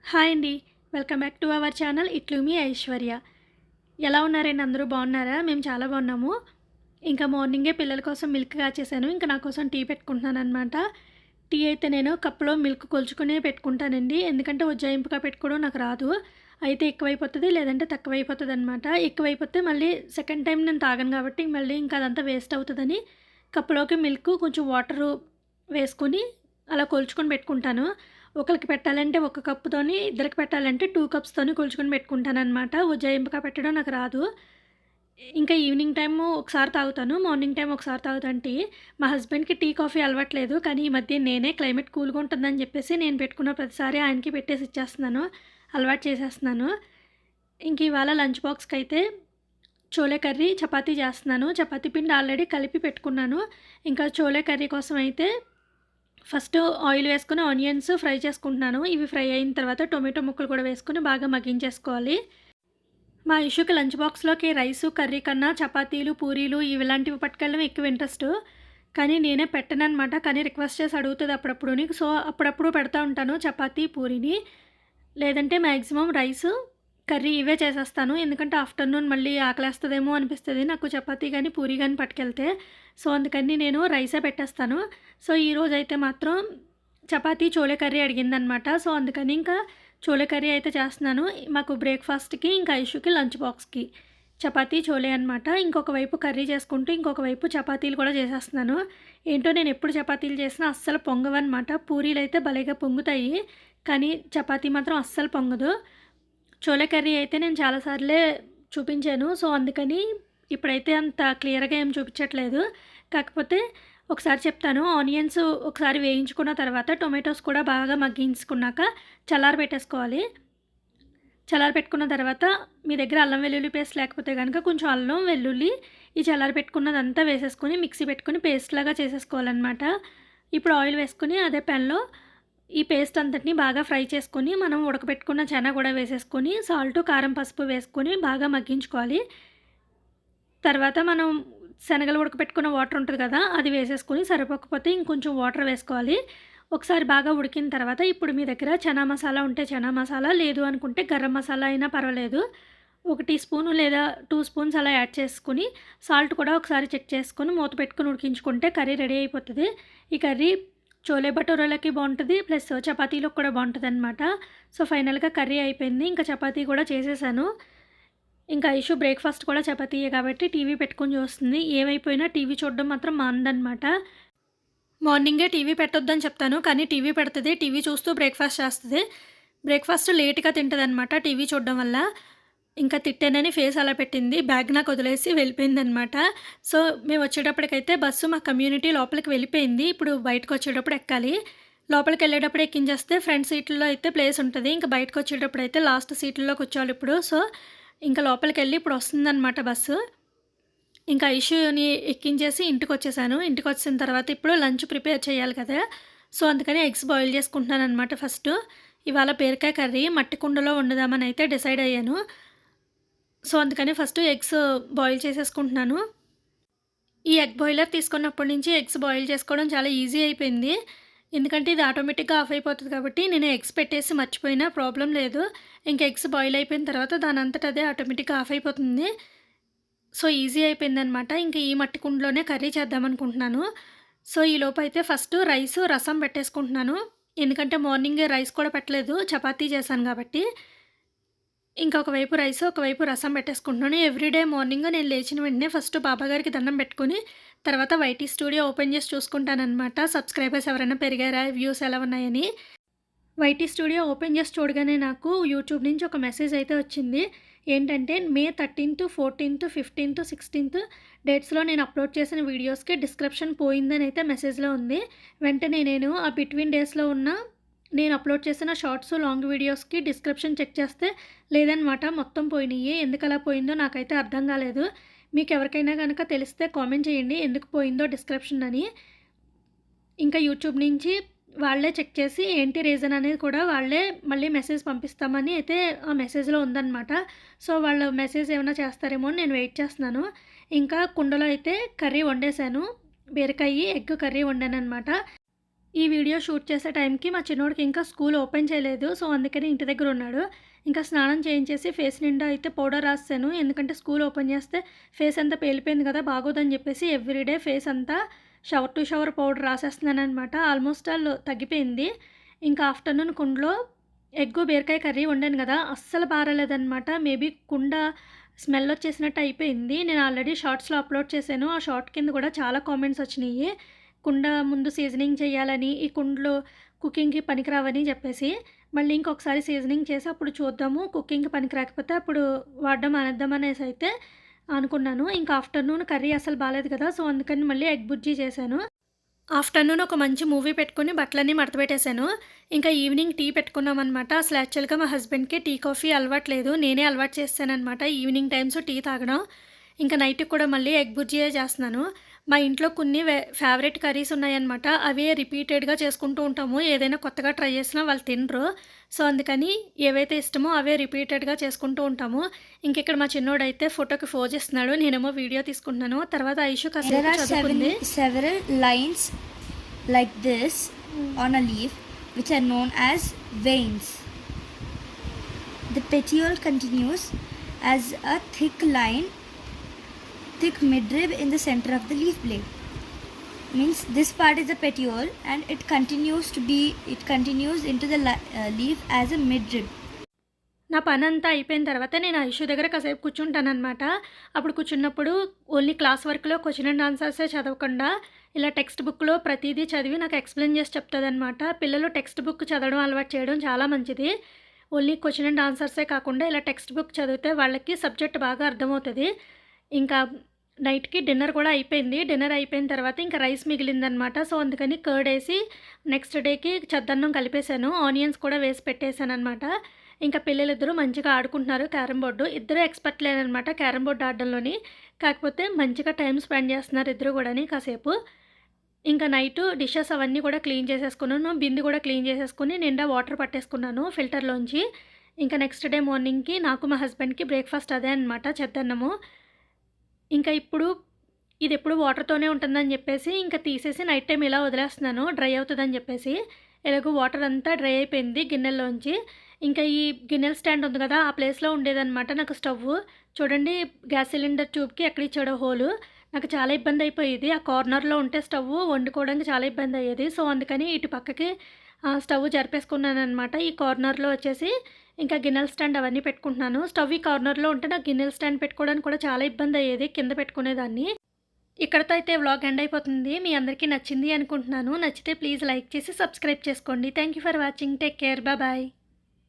Hi అండి. Welcome back to our channel ఇట్లు మీ ఐశ్వర్య. ఎలా ఉన్నారండి అందరూ బాగున్నారా? మేము చాలా బాగున్నాము. ఇంకా మార్నింగే పిల్లల కోసం మిల్క్ కాచేసాను. ఇంకా నా కోసం టీ పెట్టుకుంటున్నాననమాట. టీ అయితే నేను కప్‌లో మిల్క్ కొలుచుకునే పెట్టుకుంటానండి. ఎందుకంటే ఉజ్జాయింపుగా పెట్టుకోవడం నాకు రాదు. అయితే ఎక్కువైపోతది, లేదంటే తక్కువైపోతదనమాట. ఎక్కువైపోతే మళ్ళీ సెకండ్ టైమ్ నేను తాగను కాబట్టి మళ్ళీ ఇంకా అదంతా వేస్ట్ అవుతదని కప్‌లోకి మిల్క్ కొంచెం వాటరు వేసుకొని అలా కొలుచుకొని పెట్టుకుంటాను. ఒకళ్ళకి పెట్టాలంటే ఒక కప్పుతోని, ఇద్దరికి పెట్టాలంటే 2 కప్స్‌తోని కొలుచుకొని పెట్టుకుంటాననమాట. ఉజ్జాయింపుగా పెట్టడం నాకు రాదు. ఇంకా ఈవినింగ్ టైము ఒకసారి తాగుతాను. మార్నింగ్ టైమ్ ఒకసారి తాగుతాను టీ. మా హస్బెండ్‌కి టీ, కాఫీ అలవాట్లేదు. కానీ ఈ మధ్య నేనే క్లైమేట్ కూల్‌గా ఉంటుందని చెప్పేసి నేను పెట్టుకున్న ప్రతిసారి ఆయనకి పెట్టేసి ఇచ్చేస్తున్నాను. అలవాటు చేసేస్తున్నాను. ఇంక ఇవాళ లంచ్ బాక్స్‌కైతే చోలే కర్రీ, చపాతీ చేస్తున్నాను. చపాతీ పిండి ఆల్రెడీ కలిపి పెట్టుకున్నాను. ఇంకా చోలే కర్రీ కోసం అయితే ఫస్ట్ ఆయిల్ వేసుకొని ఆనియన్స్ ఫ్రై చేసుకుంటున్నాను. ఇవి ఫ్రై అయిన తర్వాత టొమాటో ముక్కలు కూడా వేసుకొని బాగా మగ్గించేసుకోవాలి. మా ఇష్యూకి లంచ్ బాక్స్‌లోకి రైసు, కర్రీ కన్నా చపాతీలు, పూరీలు ఇలాంటివి పట్టుకెళ్ళడం ఎక్కువ ఇంట్రెస్టు. కానీ నేనే పెట్టననమాట. కానీ రిక్వెస్ట్ చేసి అడుగుతది అప్పుడప్పుడుని. సో, అప్పుడప్పుడు పెడతా ఉంటాను చపాతీ, పూరీని. లేదంటే మ్యాక్సిమం రైసు, కర్రీ ఇవే చేసేస్తాను. ఎందుకంటే ఆఫ్టర్‌నూన్ మళ్ళీ ఆకలేస్తదేమో అనిపిస్తది నాకు చపాతీ గానీ, పూరీ గానీ పట్టుకెళ్తే. సో, అందుకని నేను రైసే పెట్టేస్తాను. సో, ఈరోజైతే మాత్రం చపాతీ, చోలే కర్రీ అడిగిందనమాట. సో, అందుకని ఇంకా చోలే కర్రీ అయితే చేస్తున్నాను. మాకు బ్రేక్‌ఫాస్ట్‌కి, ఇంకా ఐషుకి లంచ్ బాక్స్‌కి. చపాతీ, చోలే అనమాట. ఇంకొక వైపు కర్రీ చేసుకుంటూ, ఇంకొక వైపు చపాతీలు కూడా చేసేస్తున్నాను. ఏంటో నేను ఎప్పుడు చపాతీలు చేసినా అస్సలు పొంగవనమాట. పూరీలైతే భలేగా పొంగుతాయి. కానీ చపాతీ మాత్రం అస్సలు పొంగదు. చోలే కర్రీ అయితే నేను చాలా సార్లే చూపించాను. సో, అందుకని ఇప్పుడైతే అంత క్లియర్‌గా ఏం చూపించట్లేదు. కాకపోతే ఒకసారి చెప్తాను. ఆనియన్స్ ఒకసారి వేయించుకున్న తర్వాత టొమాటోస్ కూడా బాగా మగ్గించుకున్నాక చల్లారబెట్టేసుకోవాలి. చల్లారబెట్టుకున్న తర్వాత మీ దగ్గర అల్లం వెల్లుల్లి పేస్ట్ లేకపోతే గనక కొంచెం అల్లం, వెల్లుల్లి ఈ చల్లారబెట్టుకున్నదంతా వేసేసుకొని మిక్సీ పెట్టుకొని పేస్ట్‌లాగా చేసేసుకోవాలనమాట. ఇప్పుడు ఆయిల్ వేసుకొని అదే పాన్‌లో ఈ పేస్ట్ అంతటిని బాగా ఫ్రై చేసుకొని మనం ఉడకబెట్టుకున్న చెన కూడా వేసేసుకొని సాల్టు, కారం, పసుపు వేసుకొని బాగా మగ్గించుకోవాలి. తర్వాత మనం శనగలు ఉడకబెట్టుకున్న వాటర్ ఉంటది కదా! అది వేసేసుకొని సరిపోకపోతే ఇంకొంచెం వాటర్ వేసుకోవాలి. ఒకసారి బాగా ఉడికిన తర్వాత ఇప్పుడు మీ దగ్గర చనా మసాలా ఉంటే చనా మసాలా, లేదు అనుకుంటే గరం మసాలా అయినా పర్వాలేదు. ఒక టీ స్పూను లేదా 2 స్పూన్స్ అలా యాడ్ చేసుకొని సాల్ట్ కూడా ఒకసారి చెక్ చేసుకొని మూత పెట్టుకొని ఉడికించుకుంటే కర్రీ రెడీ అయిపోతది. ఈ కర్రీ చోలే భటూరేలకి బావుంటది. ప్లస్ చపాతీలోకి కూడా బావుంటదనమాట. సో, ఫైనల్‌గా కర్రీ అయిపోయింది. ఇంకా చపాతీ కూడా చేసేసాను. ఇంకా ఐషు బ్రేక్‌ఫాస్ట్ కూడా చపాతీయే కాబట్టి టీవీ పెట్టుకొని చూస్తుంది. ఏమైపోయినా టీవీ చూడడం మాత్రం మానదనమాట. మార్నింగే టీవీ పెట్టొద్దని చెప్తాను. కానీ టీవీ పెడతది. టీవీ చూస్తూ బ్రేక్‌ఫాస్ట్ చేస్తది. బ్రేక్‌ఫాస్ట్ లేట్‌గా తింటదనమాట టీవీ చూడడం వల్ల. ఇంకా తిట్టానని ఫేస్ అలా పెట్టింది. బ్యాగ్ నాకు వదిలేసి వెళ్ళిపోయిందనమాట. సో, మేమొచ్చేటప్పటికైతే బస్సు మా కమ్యూనిటీ లోపలికి వెళ్ళిపోయింది. ఇప్పుడు బయటకొచ్చేటప్పుడు ఎక్కాలి. లోపలికెళ్ళేటప్పుడు ఎక్కించేస్తే ఫ్రంట్ సీట్‌లో అయితే ప్లేస్ ఉంటది. ఇంక బయటకొచ్చేటప్పుడైతే లాస్ట్ సీట్‌ల్లో కూర్చోవాలిప్పుడు. సో, ఇంక లోపలికెళ్ళి ఇప్పుడు వస్తుందనమాట బస్సు. ఇంకా ఐషుని ఎక్కించేసి ఇంటికొచ్చేసాను. ఇంటికొచ్చిన తర్వాత ఇప్పుడు లంచ్ ప్రిపేర్ చేయాలి కదా! సో, అందుకని ఎగ్స్ బాయిల్ చేసుకుంటున్నాననమాట ఫస్టు. ఇవాళ బీరకాయ కర్రీ మట్టి కుండలో వండుదామని అయితే డిసైడ్ అయ్యాను. సో, అందుకని ఫస్ట్ ఎగ్స్ బాయిల్ చేసేసుకుంటున్నాను. ఈ ఎగ్ బాయిలర్ తీసుకున్నప్పటి నుంచి ఎగ్స్ బాయిల్ చేసుకోవడం చాలా ఈజీ అయిపోయింది. ఎందుకంటే ఇది ఆటోమేటిక్‌గా ఆఫ్ అయిపోతది కాబట్టి నేను ఎగ్స్ పెట్టేసి మర్చిపోయినా ప్రాబ్లమ్ లేదు. ఇంక ఎగ్స్ బాయిల్ అయిపోయిన తర్వాత దానంతట అదే ఆటోమేటిక్‌గా ఆఫ్ అయిపోతుంది. సో, ఈజీ అయిపోయిందనమాట. ఇంక ఈ మట్టి కుండలోనే కర్రీ చేద్దామనుకుంటున్నాను. సో, ఈలోపైతే ఫస్ట్ రైసు, రసం పెట్టేసుకుంటున్నాను. ఎందుకంటే మార్నింగే రైస్ కూడా పెట్టలేదు. చపాతీ చేశాను కాబట్టి. ఇంకొక వైపు రైసు, ఒకవైపు రసం పెట్టేసుకుంటున్నాను. ఎవ్రీడే మార్నింగ్ నేను లేచిన వెంటనే ఫస్ట్ బాబాగారికి దండం పెట్టుకొని, తర్వాత వైటీ స్టూడియో ఓపెన్ చేసి చూసుకుంటాననమాట. సబ్స్క్రైబర్స్ ఎవరైనా పెరిగారా? వ్యూస్ ఎలా ఉన్నాయని. వైటీ స్టూడియో ఓపెన్ చేసి చూడగానే నాకు యూట్యూబ్ నుంచి ఒక మెసేజ్ అయితే వచ్చింది. ఏంటంటే మే 13థ్, 14థ్, 15థ్, 16థ్ డేట్స్‌లో నేను అప్లోడ్ చేసిన వీడియోస్‌కి డిస్క్రిప్షన్ పోయిందని అయితే మెసేజ్‌లో ఉంది. వెంటనే నేను ఆ బిట్వీన్ డేస్‌లో ఉన్న నేను అప్లోడ్ చేసిన షార్ట్స్, లాంగ్ వీడియోస్‌కి డిస్క్రిప్షన్ చెక్ చేస్తే లేదనమాట. మొత్తం పోయినియి. ఎందుకలా పోయిందో నాకైతే అర్థం కాలేదు. మీకెవరికైనా గనక తెలిస్తే కామెంట్ చేయండి ఎందుకు పోయిందో డిస్క్రిప్షన్ అని. ఇంకా యూట్యూబ్ నుంచి వాళ్ళే చెక్ చేసి ఏంటి రీజన్ అనేది కూడా వాళ్ళే మళ్ళీ మెసేజ్ పంపిస్తామని అయితే ఆ మెసేజ్‌లో ఉందనమాట. సో, వాళ్ళు మెసేజ్ ఏమైనా చేస్తారేమో అని నేను వెయిట్ చేస్తున్నాను. ఇంకా కుండలో అయితే కర్రీ వండేశాను. బీరకాయి, ఎగ్ కర్రీ వండాననమాట. ఈ వీడియో షూట్ చేసే టైంకి మా చిన్నోడికి ఇంకా స్కూల్ ఓపెన్ చేయలేదు. సో, అందుకని ఇంటి దగ్గర ఉన్నాడు. ఇంకా స్నానం చేయించేసి ఫేస్ నిండా అయితే పౌడర్ రాసేసాను. ఎందుకంటే స్కూల్ ఓపెన్ చేస్తే ఫేస్ అంతా పేలిపోయింది కదా! బాగోదని చెప్పేసి ఎవ్రీడే ఫేస్ అంతా షవర్ టు షవర్ పౌడర్ రాసేస్తున్నాననమాట. ఆల్మోస్ట్ ఆల్ తగ్గిపోయింది. ఇంకా ఆఫ్టర్‌నూన్ కుండలో ఎగ్గు బీరకాయ కర్రీ వండాను కదా! అస్సలు బారాలేదనమాట. మేబీ కుండ స్మెల్ వచ్చేసినట్టు అయిపోయింది. నేను ఆల్రెడీ షార్ట్స్‌లో అప్లోడ్ చేశాను. ఆ షార్ట్ కింద కూడా చాలా కామెంట్స్ వచ్చినియి. కుండ ముందు సీజనింగ్ చేయాలని, ఈ కుండలో కుకింగ్‌కి పనికిరావని చెప్పేసి, మళ్ళీ ఇంకొకసారి సీజనింగ్ చేసి అప్పుడు చూద్దాము. కుకింగ్‌కి పనికి రాకపోతే అప్పుడు వాడడం మానేద్దాం అనేసైతే అనుకున్నాను. ఇంకా ఆఫ్టర్‌నూన్ కర్రీ అసలు బాలేదు కదా! సో, అందుకని మళ్ళీ ఎగ్ బుర్జీ చేశాను. ఆఫ్టర్‌నూన్ ఒక మంచి మూవీ పెట్టుకొని బట్టలన్నీ మడతపెట్టేశాను. ఇంకా ఈవినింగ్ టీ పెట్టుకున్నామనమాట. అసలు యాక్చువల్‌గా మా హస్బెండ్‌కి టీ, కాఫీ అలవాటు లేదు. నేనే అలవాటు చేసేసాననమాట ఈవినింగ్ టైమ్స్ టీ తాగడం. ఇంకా నైట్‌కి కూడా మళ్ళీ ఎగ్ బుర్జియే చేస్తున్నాను. మా ఇంట్లో కొన్ని ఫేవరెట్ కర్రీస్ ఉన్నాయన్నమాట. అవే రిపీటెడ్‌గా చేసుకుంటూ ఉంటాము. ఏదైనా కొత్తగా ట్రై చేసినా వాళ్ళు తినరు. సో, అందుకని ఏవైతే ఇష్టమో అవే రిపీటెడ్‌గా చేసుకుంటూ ఉంటాము. ఇంకిక్కడ మా చిన్నోడైతే ఫోటోకి పోజ్ ఇస్తున్నాడు. నేనేమో వీడియో తీసుకుంటున్నాను. తర్వాత ఐషు There కాసేపు are చదువుకుంది. several lines like this on a leaf which are known as veins. The petiole continues as a thick midrib in the center of the leaf blade. Means this part is the petiole and it continues into the leaf as a midrib. నా పనంతా అయిపోయిన తర్వాత నేను ఐషు దగ్గర కాసేపు కూర్చుంటాననమాట. అప్పుడు కూర్చున్నప్పుడు only class వర్క్‌లో క్వెషన్ అండ్ ఆన్సర్సే చదవకుండా ఇలా టెక్స్ట్ బుక్‌లో ప్రతీదీ చదివి నాకు ఎక్స్‌ప్లెయిన్ చేసి చెప్తదనమాట. పిల్లలు టెక్స్ట్ బుక్ చదవడం అలవాటు చేయడం చాలా మంచిది. ఓన్లీ క్వెషన్ అండ్ ఆన్సర్సే కాకుండా ఇలా టెక్స్ట్ బుక్ చదివితే వాళ్ళకి సబ్జెక్ట్ బాగా అర్థమవుతది. ఇంకా నైట్‌కి డిన్నర్ కూడా అయిపోయింది. డిన్నర్ అయిపోయిన తర్వాత ఇంకా రైస్ మిగిలిందనమాట. సో, అందుకని కర్డ్ ఏసి నెక్స్ట్ డేకి చద్దన్నం కలిపేశాను. ఆనియన్స్ కూడా వేసి పెట్టేశాననమాట. ఇంకా పిల్లలిద్దరూ మంచిగా ఆడుకుంటున్నారు క్యారమ్ బోర్డు. ఇద్దరు ఎక్స్‌పర్ట్‌లేననమాట క్యారమ్ బోర్డ్ ఆడడంలోని. కాకపోతే మంచిగా టైమ్ స్పెండ్ చేస్తున్నారు ఇద్దరు కూడాని కాసేపు. ఇంకా నైటు డిషెస్ అవన్నీ కూడా క్లీన్ చేసేసుకున్నాను. బిందె కూడా క్లీన్ చేసేసుకొని నిండా వాటర్ పట్టేసుకున్నాను ఫిల్టర్‌లోంచి. ఇంకా నెక్స్ట్ డే మార్నింగ్‌కి నాకు మా హస్బెండ్‌కి బ్రేక్‌ఫాస్ట్ అదే అనమాట చద్దన్నము. ఇంకా ఇప్పుడు ఇదెప్పుడు వాటర్‌తోనే ఉంటుందని చెప్పేసి ఇంకా తీసేసి నైట్ టైమ్ ఇలా వదిలేస్తున్నాను డ్రై అవుతదని చెప్పేసి. ఎలాగో వాటర్ అంతా డ్రై అయిపోయింది గిన్నెల్లోంచి. ఇంకా ఈ గిన్నెల స్టాండ్ ఉంది కదా! ఆ ప్లేస్‌లో ఉండేదనమాట నాకు స్టవ్వు. చూడండి గ్యాస్ సిలిండర్ ట్యూబ్‌కి ఎక్కడ ఇచ్చాడో హోలు. నాకు చాలా ఇబ్బంది అయిపోయేది. ఆ కార్నర్‌లో ఉంటే స్టవ్వు వండుకోవడానికి చాలా ఇబ్బంది అయ్యేది. సో, అందుకని ఇటు పక్కకి స్టవ్ జరిపేసుకున్నాననమాట. ఈ కార్నర్‌లో వచ్చేసి ఇంకా గిన్నెల స్టాండ్ అవన్నీ పెట్టుకుంటున్నాను. స్టవ్ ఈ కార్నర్‌లో ఉంటే నాకు గిన్నెల స్టాండ్ పెట్టుకోవడానికి కూడా చాలా ఇబ్బంది అయ్యేది. కింద పెట్టుకునేదాన్ని. ఇక్కడితో అయితే వ్లాగ్ ఎండ్ అయిపోతుంది. మీ అందరికీ నచ్చింది అనుకుంటున్నాను. నచ్చితే ప్లీజ్ లైక్ చేసి సబ్స్క్రైబ్ చేసుకోండి. Thank you for watching. Take care. Bye.